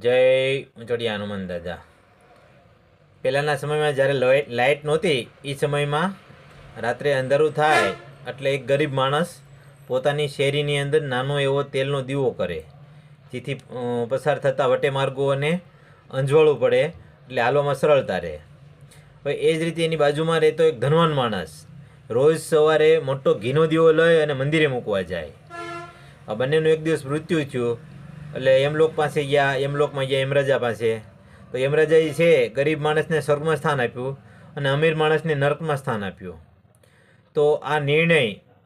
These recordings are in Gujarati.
જય ઊંચોડિયા હનુમાન દાદા. પહેલાંના સમયમાં જ્યારે લાઇટ નહોતી એ સમયમાં રાત્રે અંધારું થાય એટલે એક ગરીબ માણસ પોતાની શેરીની અંદર નાનો એવો તેલનો દીવો કરે, જેથી પસાર થતા વટે માર્ગોને અંજવાળું પડે એટલે હાલવામાં સરળતા રહે. હવે એ જ રીતે એની બાજુમાં રહેતો એક ધનવાન માણસ રોજ સવારે મોટો ઘીનો દીવો લઈ અને મંદિરે મૂકવા જાય. આ બંનેનું એક દિવસ મૃત્યુ થયું એટલે યમલોક પાસે ગયા. યમલોકમાં ગયા યમરાજા પાસે. તો યમરાજાએ છે ગરીબ માણસને સ્વર્ગમાં સ્થાન આપ્યું અને અમીર માણસને નરકમાં સ્થાન આપ્યું. તો આ નિર્ણય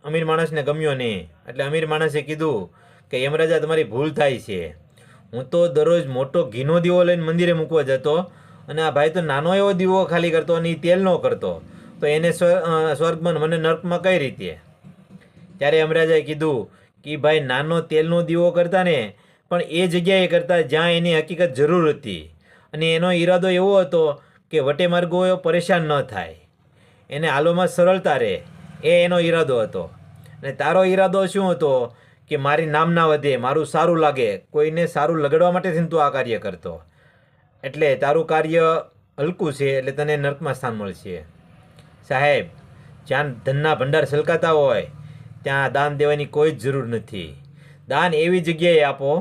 અમીર માણસને ગમ્યો નહીં. એટલે અમીર માણસે કીધું કે યમરાજા, તમારી ભૂલ થાય છે. હું તો દરરોજ મોટો ઘીનો દીવો લઈને મંદિરે મૂકવા જતો અને આ ભાઈ તો નાનો એવો દીવો ખાલી કરતો અને એ તેલ ન કરતો, તો એને સ્વર્ગમાં મને નર્કમાં કઈ રીતે? ત્યારે યમરાજાએ કીધું કે ભાઈ નાનો તેલનો દીવો કરતા ને, પણ એ જગ્યાએ કરતા જ્યાં એની હકીકત જરૂર હતી, અને એનો ઈરાદો એવો હતો કે વટે માર્ગો પરેશાન ન થાય, એને હાલોમાં સરળતા રહે, એ એનો ઈરાદો હતો. અને તારો ઈરાદો શું હતો કે મારી નામ ના વધે, મારું સારું લાગે, કોઈને સારું લગાડવા માટેથી તું આ કાર્ય કરતો, એટલે તારું કાર્ય હલકું છે, એટલે તને નર્કમાં સ્થાન મળશે. સાહેબ, જ્યાં ધનના ભંડાર છલકાતા હોય ત્યાં દાન દેવાની કોઈ જ જરૂર નથી. દાન એવી જગ્યાએ આપો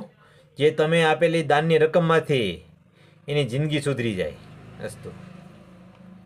જે તમે આપેલી દાનની રકમમાંથી એની જિંદગી સુધરી જાય. અસ્તુ.